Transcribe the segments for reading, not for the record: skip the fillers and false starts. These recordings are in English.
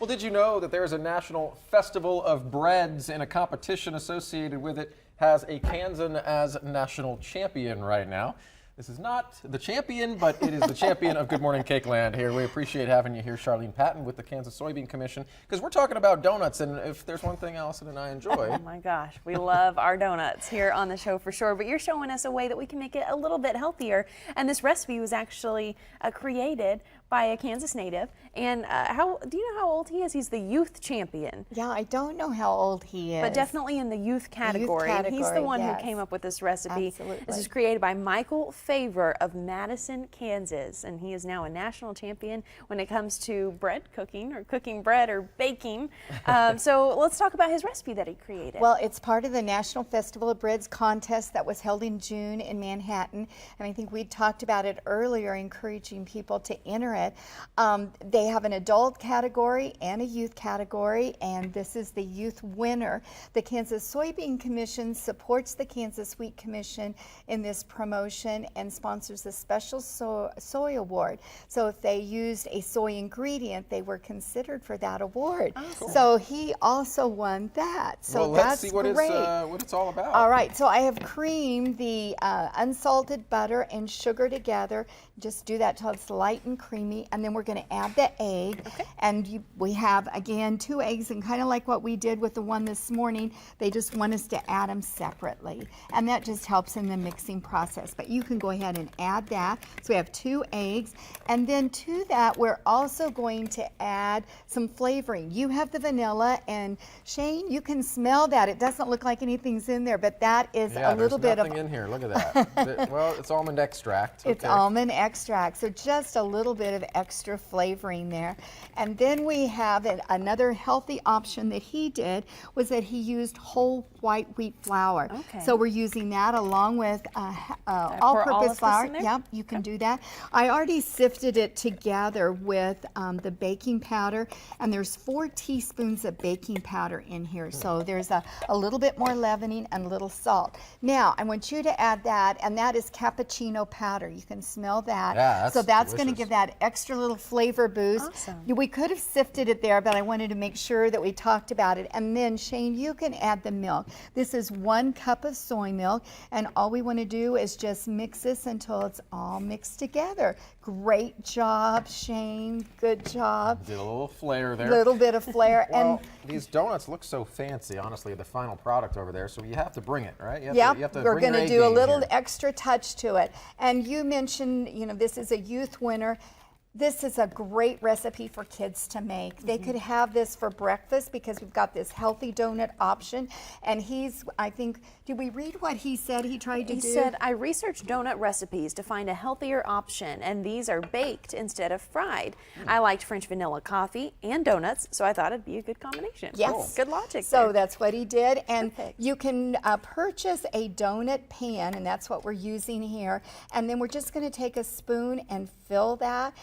Well, did you know that there's a national festival of breads and a competition associated with it has a Kansan as national champion right now? This is not the champion, but it is the champion of Good Morning Cake Land here. We appreciate having you here, Charlene Patton with the Kansas Soybean Commission, because we're talking about donuts, and if there's one thing Allison and I enjoy. Oh my gosh, we love our donuts here on the show for sure, but you're showing us a way that we can make it a little bit healthier, and this recipe was actually created by a Kansas native. And do you know how old he is? He's the youth champion. Yeah, I don't know how old he is. But definitely in the youth category. He's the one who came up with this recipe. Absolutely. This is created by Michael Favor of Madison, Kansas. And he is now a national champion when it comes to bread cooking, or cooking bread or baking. So let's talk about his recipe that he created. Well, it's part of the National Festival of Breads contest that was held in June in Manhattan. And I think we talked about it earlier, encouraging people to enter it. They have an adult category and a youth category, and this is the youth winner. The Kansas Soybean Commission supports the Kansas Wheat Commission in this promotion and sponsors a special soy award. So if they used a soy ingredient, they were considered for that award. Oh, cool. So he also won that. So well, let's see what it's all about. All right, so I have creamed the unsalted butter and sugar together. Just do that till it's light and creamy, and then we're going to add the egg. Okay. And we have, again, 2 eggs, and kind of like what we did with the one this morning, they just want us to add them separately. And that just helps in the mixing process. But you can go ahead and add that. So we have 2 eggs. And then to that, we're also going to add some flavoring. You have the vanilla, and Shane, you can smell that. It doesn't look like anything's in there, but that is a little bit of... Yeah, there's nothing in here. Look at that. Well, it's almond extract. Okay. It's almond extract, so just a little bit of extra flavoring there. And then we have another healthy option that he did was that he used whole white wheat flour. Okay. So we're using that along with all-purpose flour. Yep, you can do that. I already sifted it together with the baking powder, and there's 4 teaspoons of baking powder in here. So there's a little bit more leavening and a little salt. Now, I want you to add that, and that is cappuccino powder. You can smell that. Yeah, so that's going to give that extra little flavor boost. Awesome. We could have sifted it there, but I wanted to make sure that we talked about it. And then, Shane, you can add the milk. This is 1 cup of soy milk, and all we want to do is just mix this until it's all mixed together. Great job, Shane. Good job. Did a little flair there. Little bit of flair. Well, and these donuts look so fancy, honestly, the final product over there, so you have to bring it, right? Yeah, we're going to do a little extra touch to it. And you mentioned, you know, this is a youth winner. This is a great recipe for kids to make. They could have this for breakfast because we've got this healthy donut option. And I think, did we read what he said he tried to do? He said, I researched donut recipes to find a healthier option, and these are baked instead of fried. I liked French vanilla coffee and donuts, so I thought it'd be a good combination. Yes. Cool. Good logic. So there. that's what he did. And Perfect. you can purchase a donut pan, and that's what we're using here. And then we're just going to take a spoon and fill that.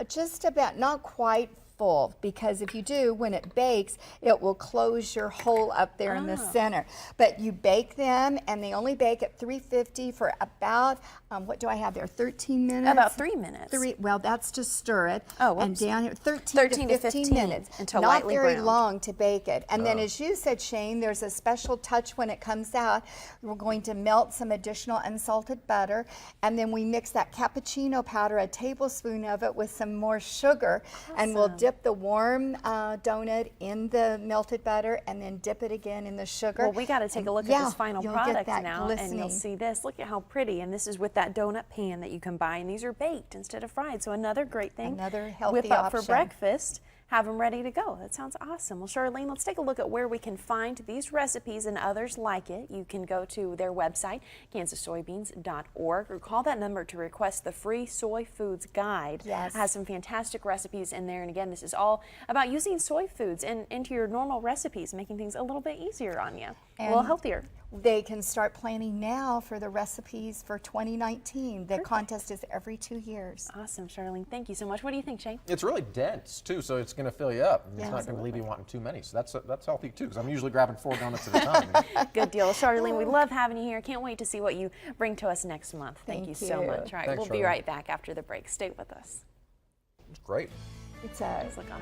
Just about, not quite full, because if you do, when it bakes, it will close your hole up there in the center. But you bake them, and they only bake at 350 for about, what do I have there, 13 minutes? About 3 minutes. Well, that's to stir it. Oh, and down here, 13 to 15 minutes. Until not lightly very browned. long to bake it. And then, as you said, Shane, there's a special touch when it comes out. We're going to melt some additional unsalted butter, and then we mix that cappuccino powder, a tablespoon of it, with some more sugar. Awesome. And we'll dip the warm donut in the melted butter, and then dip it again in the sugar. Well, we got to take a look at this final product now, glistening. and you'll see this. Look at how pretty, and this is with that donut pan that you can buy, and these are baked instead of fried. So another great thing. Another healthy whip up option for breakfast. Have them ready to go. That sounds awesome. Well, Charlene, let's take a look at where we can find these recipes and others like it. You can go to their website, kansassoybeans.org, or call that number to request the free Soy Foods Guide. Yes. It has some fantastic recipes in there. And again, this is all about using soy foods into your normal recipes, making things a little bit easier on you, a little healthier. They can start planning now for the recipes for 2019. The contest is every 2 years. Awesome, Charlene. Thank you so much. What do you think, Shane? It's really dense, too, so it's going to fill you up. It's not going to leave you wanting too many, so that's healthy, too, because I'm usually grabbing 4 donuts at a time. Good deal. Charlene, we love having you here. Can't wait to see what you bring to us next month. Thank you so much. All right, Thanks, we'll be Charlene. right back after the break. Stay with us. It's great. It's Look awesome.